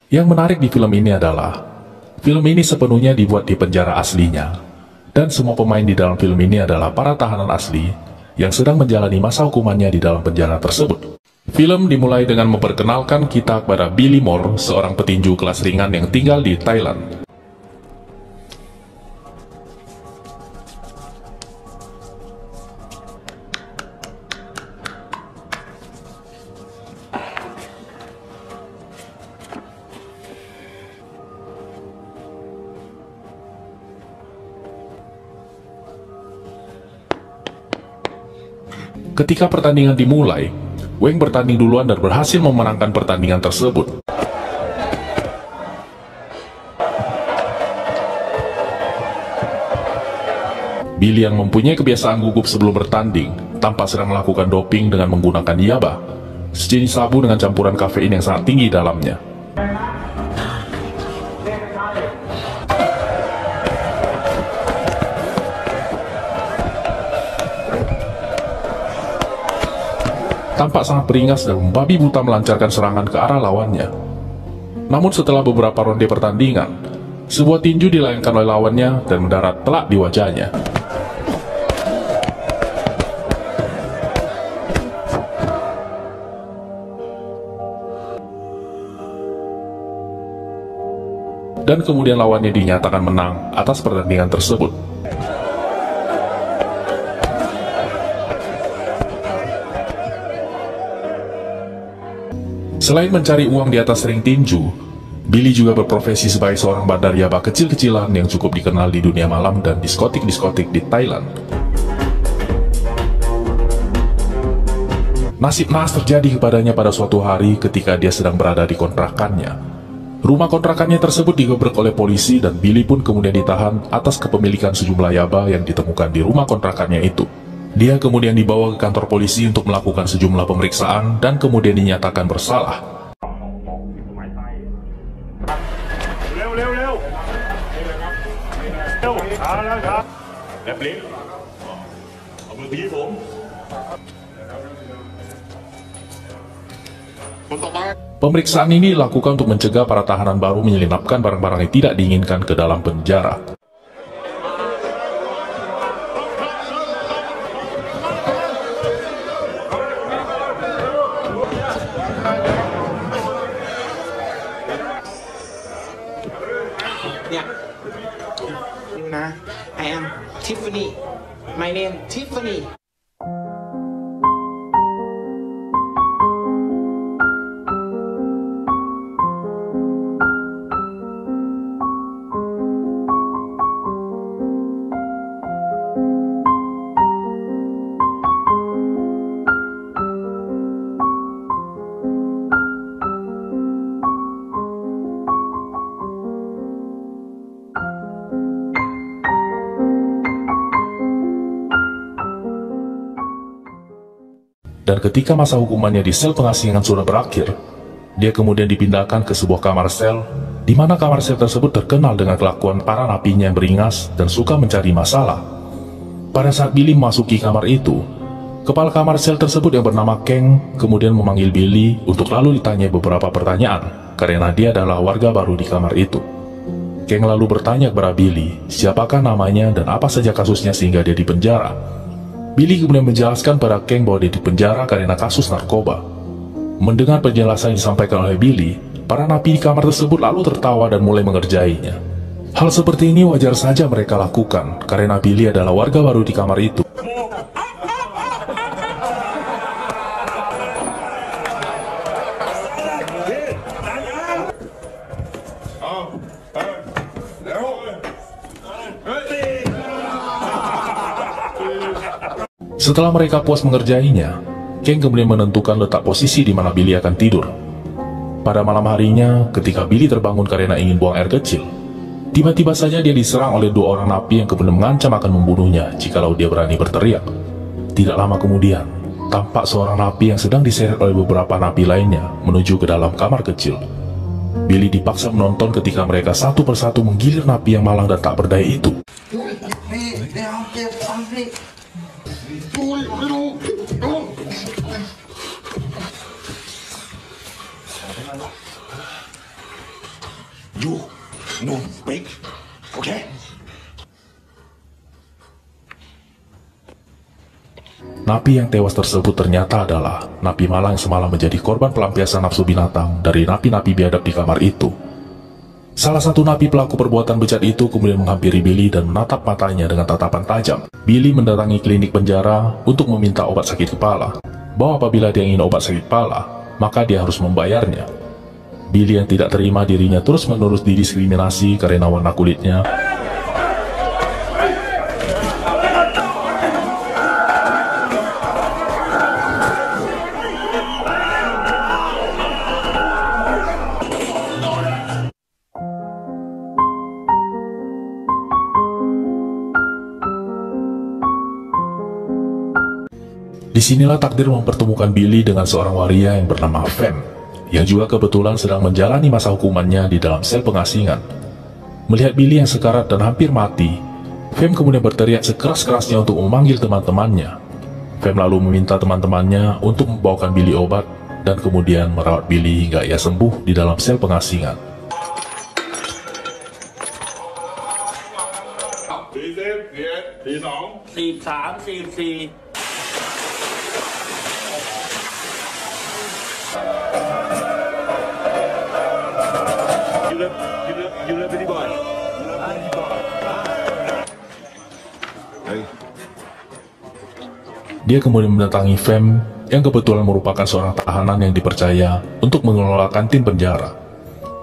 Yang menarik di film ini adalah, film ini sepenuhnya dibuat di penjara aslinya, dan semua pemain di dalam film ini adalah para tahanan asli yang sedang menjalani masa hukumannya di dalam penjara tersebut. Film dimulai dengan memperkenalkan kita kepada Billy Moore, seorang petinju kelas ringan yang tinggal di Thailand. Ketika pertandingan dimulai, Wang bertanding duluan dan berhasil memenangkan pertandingan tersebut. Billy yang mempunyai kebiasaan gugup sebelum bertanding, tampak sedang melakukan doping dengan menggunakan yaba, sejenis sabu dengan campuran kafein yang sangat tinggi dalamnya. Tampak sangat beringas dan membabi buta melancarkan serangan ke arah lawannya. Namun setelah beberapa ronde pertandingan, sebuah tinju dilayangkan oleh lawannya dan mendarat telak di wajahnya. Dan kemudian lawannya dinyatakan menang atas pertandingan tersebut. Selain mencari uang di atas ring tinju, Billy juga berprofesi sebagai seorang bandar yaba kecil-kecilan yang cukup dikenal di dunia malam dan diskotik-diskotik di Thailand. Nasib naas terjadi kepadanya pada suatu hari ketika dia sedang berada di kontrakannya. Rumah kontrakannya tersebut digebrak oleh polisi dan Billy pun kemudian ditahan atas kepemilikan sejumlah yaba yang ditemukan di rumah kontrakannya itu. Dia kemudian dibawa ke kantor polisi untuk melakukan sejumlah pemeriksaan dan kemudian dinyatakan bersalah. Pemeriksaan ini dilakukan untuk mencegah para tahanan baru menyelinapkan barang-barang yang tidak diinginkan ke dalam penjara. I am Tiffany. My name Tiffany. Dan ketika masa hukumannya di sel pengasingan sudah berakhir, dia kemudian dipindahkan ke sebuah kamar sel, di mana kamar sel tersebut terkenal dengan kelakuan para napinya yang beringas dan suka mencari masalah. Pada saat Billy memasuki kamar itu, kepala kamar sel tersebut yang bernama Kang kemudian memanggil Billy untuk lalu ditanya beberapa pertanyaan, karena dia adalah warga baru di kamar itu. Kang lalu bertanya kepada Billy, siapakah namanya dan apa saja kasusnya sehingga dia dipenjara. Billy kemudian menjelaskan pada Kang bahwa dia dipenjara karena kasus narkoba. Mendengar penjelasan yang disampaikan oleh Billy, para napi di kamar tersebut lalu tertawa dan mulai mengerjainya. Hal seperti ini wajar saja mereka lakukan, karena Billy adalah warga baru di kamar itu. Setelah mereka puas mengerjainya, Kang kemudian menentukan letak posisi di mana Billy akan tidur. Pada malam harinya, ketika Billy terbangun karena ingin buang air kecil, tiba-tiba saja dia diserang oleh dua orang napi yang kemudian mengancam akan membunuhnya jikalau dia berani berteriak. Tidak lama kemudian, tampak seorang napi yang sedang diseret oleh beberapa napi lainnya menuju ke dalam kamar kecil. Billy dipaksa menonton ketika mereka satu persatu menggilir napi yang malang dan tak berdaya itu. You no big, okay? Napi yang tewas tersebut ternyata adalah napi malang yang semalam menjadi korban pelampiasan nafsu binatang dari napi-napi biadab di kamar itu. Salah satu napi pelaku perbuatan bejat itu kemudian menghampiri Billy dan menatap matanya dengan tatapan tajam. Billy mendatangi klinik penjara untuk meminta obat sakit kepala, bahwa apabila dia ingin obat sakit kepala, maka dia harus membayarnya. Billy yang tidak terima dirinya terus-menerus didiskriminasi karena warna kulitnya. Disinilah takdir mempertemukan Billy dengan seorang waria yang bernama Fem, yang juga kebetulan sedang menjalani masa hukumannya di dalam sel pengasingan. Melihat Billy yang sekarat dan hampir mati, Fem kemudian berteriak sekeras-kerasnya untuk memanggil teman-temannya. Fem lalu meminta teman-temannya untuk membawakan Billy obat dan kemudian merawat Billy hingga ia sembuh di dalam sel pengasingan. Dia kemudian mendatangi Fem yang kebetulan merupakan seorang tahanan yang dipercaya untuk mengelola kantin penjara.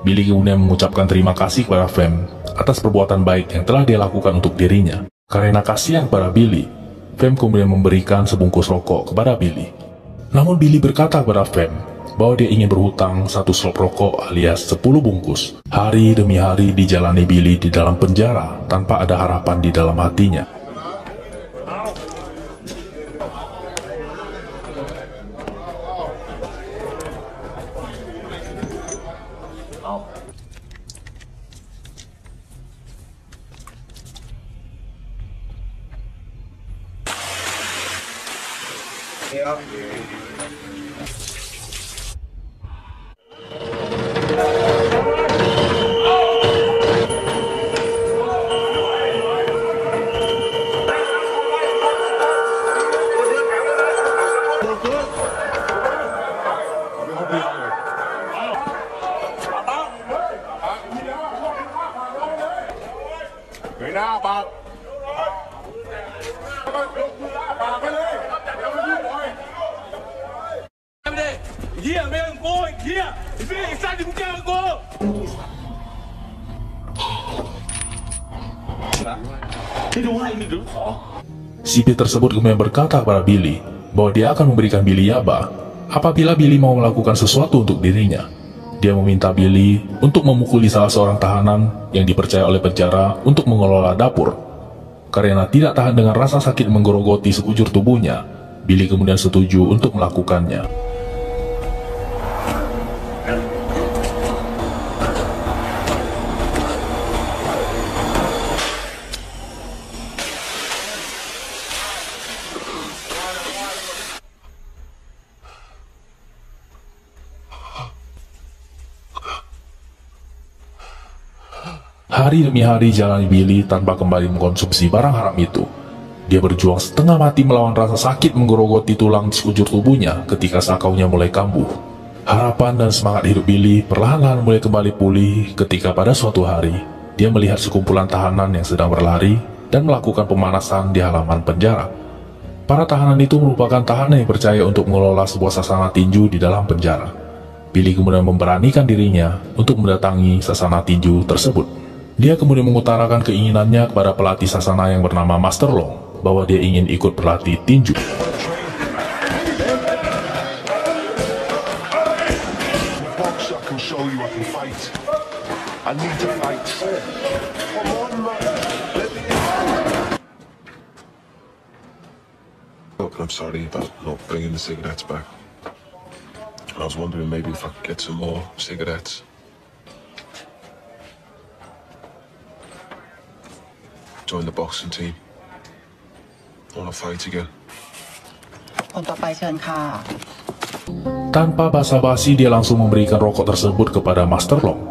Billy kemudian mengucapkan terima kasih kepada Fem atas perbuatan baik yang telah dia lakukan untuk dirinya. Karena kasihan kepada Billy, Fem kemudian memberikan sebungkus rokok kepada Billy. Namun Billy berkata kepada Fem bahwa dia ingin berhutang 1 slop rokok alias 10 bungkus. Hari demi hari dijalani Billy di dalam penjara tanpa ada harapan di dalam hatinya. Sipir tersebut kemudian berkata kepada Billy bahwa dia akan memberikan Billy yaba apabila Billy mau melakukan sesuatu untuk dirinya. Dia meminta Billy untuk memukuli salah seorang tahanan yang dipercaya oleh penjara untuk mengelola dapur. Karena tidak tahan dengan rasa sakit menggerogoti sekujur tubuhnya, Billy kemudian setuju untuk melakukannya. Hari demi hari jalani Billy tanpa kembali mengkonsumsi barang haram itu. Dia berjuang setengah mati melawan rasa sakit menggerogoti tulang di sekujur tubuhnya ketika sakaunya mulai kambuh. Harapan dan semangat hidup Billy perlahan-lahan mulai kembali pulih ketika pada suatu hari, dia melihat sekumpulan tahanan yang sedang berlari dan melakukan pemanasan di halaman penjara. Para tahanan itu merupakan tahanan yang percaya untuk mengelola sebuah sasana tinju di dalam penjara. Billy kemudian memberanikan dirinya untuk mendatangi sasana tinju tersebut. Dia kemudian mengutarakan keinginannya kepada pelatih sasana yang bernama Master Long bahwa dia ingin ikut berlatih tinju. Look, I'm sorry about not bringing the cigarettes back. I was wondering maybe if I could get some more cigarettes. Join the boxing team. I want to fight again. คนต่อไปเชิญค่ะ Tanpa basa-basi dia langsung memberikan rokok tersebut kepada Master Long.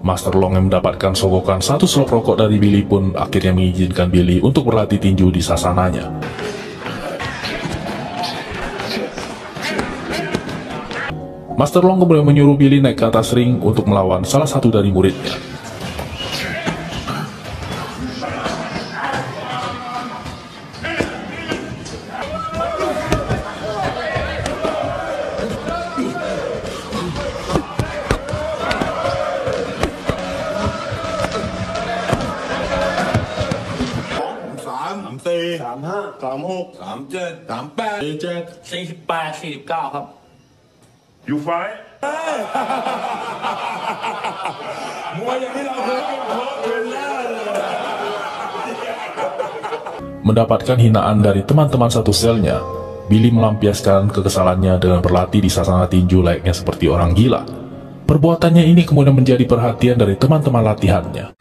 Master Long yang mendapatkan sogokan satu slop rokok dari Billy pun akhirnya mengizinkan Billy untuk berlatih tinju di sasananya. Master Long kemudian menyuruh Billy naik ke atas ring untuk melawan salah satu dari muridnya. You fight มวยอย่างที่เราเคยเป็นแล้ว Mendapatkan hinaan dari teman-teman satu selnya, Billy melampiaskan kekesalannya dengan berlatih di sasana tinju layaknya seperti orang gila. Perbuatannya ini kemudian menjadi perhatian dari teman-teman latihannya.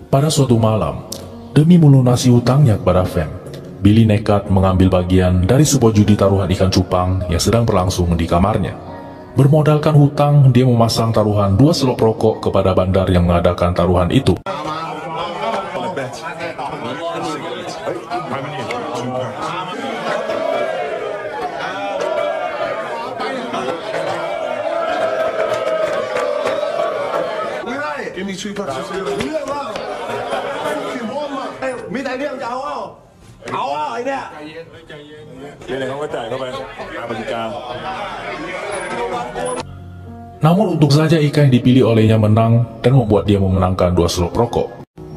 Pada suatu malam, demi melunasi hutangnya kepada Fem, Billy nekat mengambil bagian dari sebuah judi taruhan ikan cupang yang sedang berlangsung di kamarnya. Bermodalkan hutang, dia memasang taruhan 2 slop rokok kepada bandar yang mengadakan taruhan itu. Give me 2 packs of cigarettes. มีแต่เรื่องจะเอาไอ้เนี่ย เรื่องอะไรเขาก็จ่ายเข้าไปตามกติกา Namun untuk saja Ika yang dipilih olehnya menang dan membuat dia memenangkan 2 slop rokok.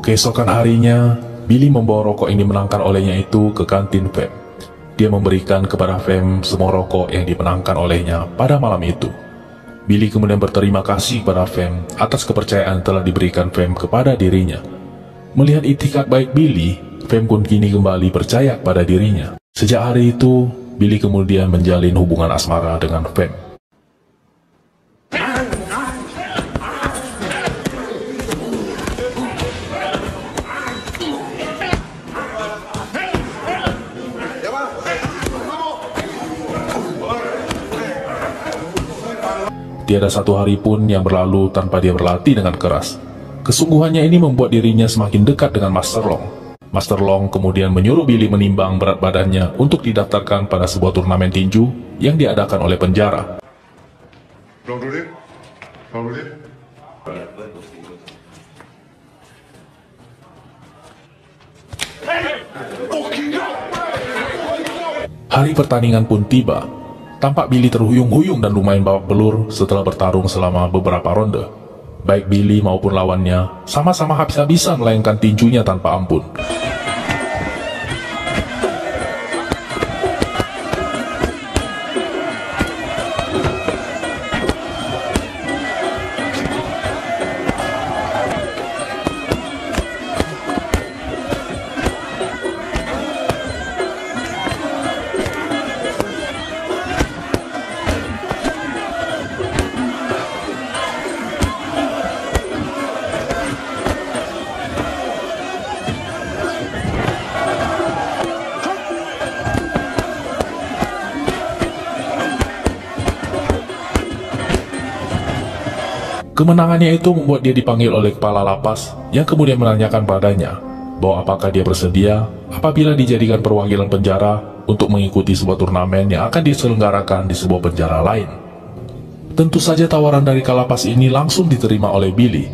Keesokan harinya, Billy membawa rokok yang dimenangkan olehnya itu ke kantin Fem. Dia memberikan kepada Fem semua rokok yang dimenangkan olehnya pada malam itu. Billy kemudian berterima kasih kepada Fem atas kepercayaan yang telah diberikan Fem kepada dirinya. Melihat itikat baik Billy, Fem pun kini kembali percaya pada dirinya. Sejak hari itu, Billy kemudian menjalin hubungan asmara dengan Fem. Tiada satu hari pun yang berlalu tanpa dia berlatih dengan keras. Kesungguhannya ini membuat dirinya semakin dekat dengan Master Long. Master Long kemudian menyuruh Billy menimbang berat badannya untuk didaftarkan pada sebuah turnamen tinju yang diadakan oleh penjara. Hari pertandingan pun tiba. Tampak Billy terhuyung-huyung dan lumayan babak belur setelah bertarung selama beberapa ronde. Baik Billy maupun lawannya sama-sama habis-habisan melayangkan tinjunya tanpa ampun. Kemenangannya itu membuat dia dipanggil oleh kepala lapas yang kemudian menanyakan padanya bahwa apakah dia bersedia apabila dijadikan perwakilan penjara untuk mengikuti sebuah turnamen yang akan diselenggarakan di sebuah penjara lain. Tentu saja tawaran dari kalapas ini langsung diterima oleh Billy.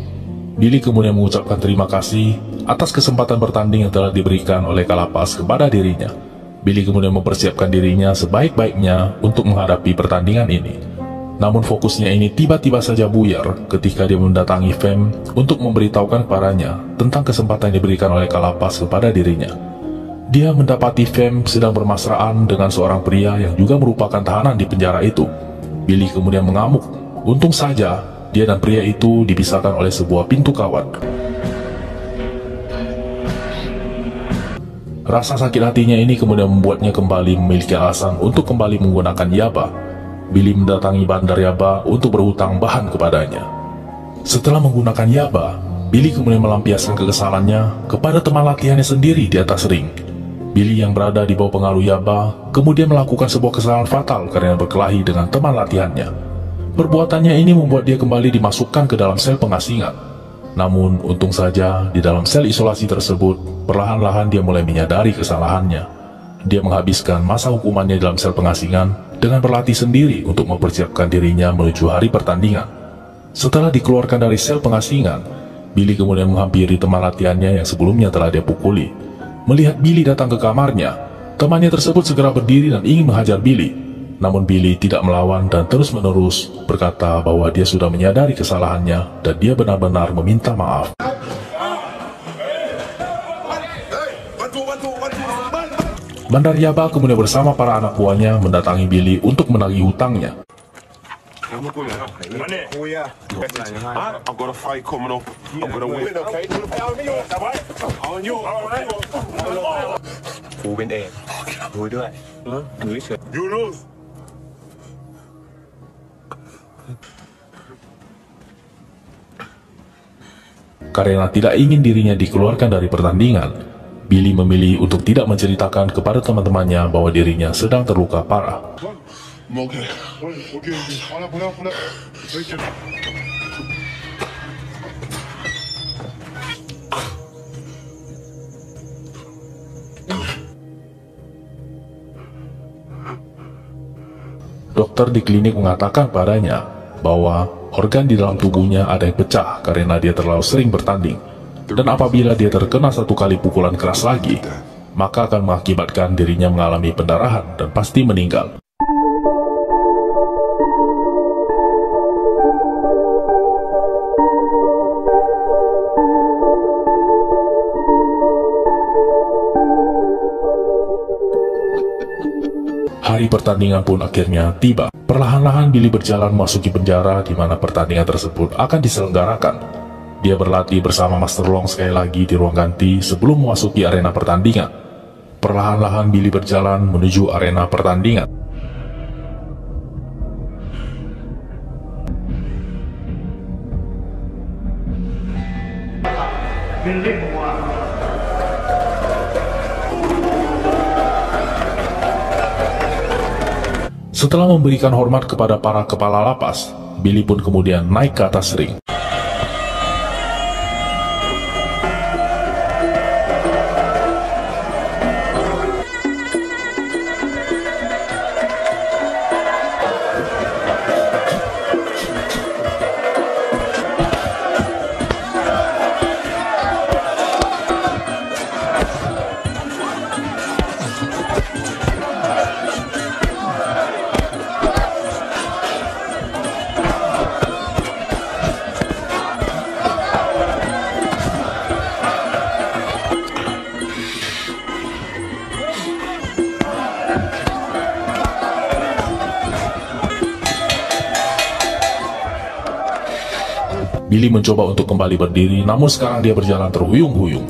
Billy kemudian mengucapkan terima kasih atas kesempatan bertanding yang telah diberikan oleh kalapas kepada dirinya. Billy kemudian mempersiapkan dirinya sebaik-baiknya untuk menghadapi pertandingan ini. Namun fokusnya ini tiba-tiba saja buyar ketika dia mendatangi Fem untuk memberitahukan kepadanya tentang kesempatan yang diberikan oleh kalapas kepada dirinya. Dia mendapati Fem sedang bermesraan dengan seorang pria yang juga merupakan tahanan di penjara itu. Billy kemudian mengamuk. Untung saja dia dan pria itu dipisahkan oleh sebuah pintu kawat. Rasa sakit hatinya ini kemudian membuatnya kembali memiliki alasan untuk kembali menggunakan yaba. Billy mendatangi Bandar Yaba untuk berhutang bahan kepadanya. Setelah menggunakan Yaba, Billy kemudian melampiaskan kekesalannya kepada teman latihannya sendiri di atas ring. Billy yang berada di bawah pengaruh Yaba kemudian melakukan sebuah kesalahan fatal karena berkelahi dengan teman latihannya. Perbuatannya ini membuat dia kembali dimasukkan ke dalam sel pengasingan. Namun untung saja di dalam sel isolasi tersebut, perlahan-lahan dia mulai menyadari kesalahannya. Dia menghabiskan masa hukumannya dalam sel pengasingan dengan berlatih sendiri untuk mempersiapkan dirinya menuju hari pertandingan. Setelah dikeluarkan dari sel pengasingan, Billy kemudian menghampiri teman latihannya yang sebelumnya telah dia pukuli. Melihat Billy datang ke kamarnya, temannya tersebut segera berdiri dan ingin menghajar Billy. Namun Billy tidak melawan dan terus-menerus berkata bahwa dia sudah menyadari kesalahannya dan dia benar-benar meminta maaf. Bandar Yaba kemudian bersama para anak buahnya mendatangi Billy untuk menagih hutangnya. I've got a fight coming up. I'm gonna win. You lose. Karena tidak ingin dirinya dikeluarkan dari pertandingan, Billy memilih untuk tidak menceritakan kepada teman-temannya bahwa dirinya sedang terluka parah. Okay. Dokter di klinik mengatakan padanya bahwa organ di dalam tubuhnya ada yang pecah karena dia terlalu sering bertanding. Dan apabila dia terkena satu kali pukulan keras lagi, maka akan mengakibatkan dirinya mengalami pendarahan dan pasti meninggal. Hari pertandingan pun akhirnya tiba. Perlahan-lahan Billy berjalan memasuki penjara di mana pertandingan tersebut akan diselenggarakan. Dia berlatih bersama Master Long sekali lagi di ruang ganti sebelum memasuki arena pertandingan. Perlahan-lahan Billy berjalan menuju arena pertandingan. Setelah memberikan hormat kepada para kepala lapas, Billy pun kemudian naik ke atas ring. Billy mencoba untuk kembali berdiri, namun sekarang dia berjalan terhuyung-huyung.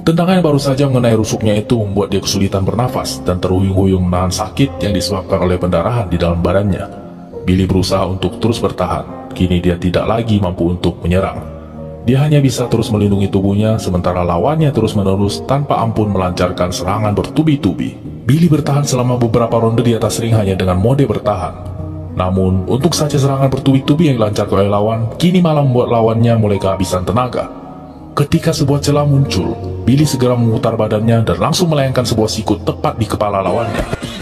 Tendangan yang baru saja mengenai rusuknya itu membuat dia kesulitan bernafas dan terhuyung-huyung menahan sakit yang disebabkan oleh pendarahan di dalam badannya. Billy berusaha untuk terus bertahan. Kini dia tidak lagi mampu untuk menyerang. Dia hanya bisa terus melindungi tubuhnya sementara lawannya terus-menerus tanpa ampun melancarkan serangan bertubi-tubi. Billy bertahan selama beberapa ronde di atas ring hanya dengan mode bertahan. Namun, untuk saja serangan bertubi-tubi yang dilancarkan oleh lawan, kini malah membuat lawannya mulai kehabisan tenaga. Ketika sebuah celah muncul, Billy segera memutar badannya dan langsung melayangkan sebuah sikut tepat di kepala lawannya.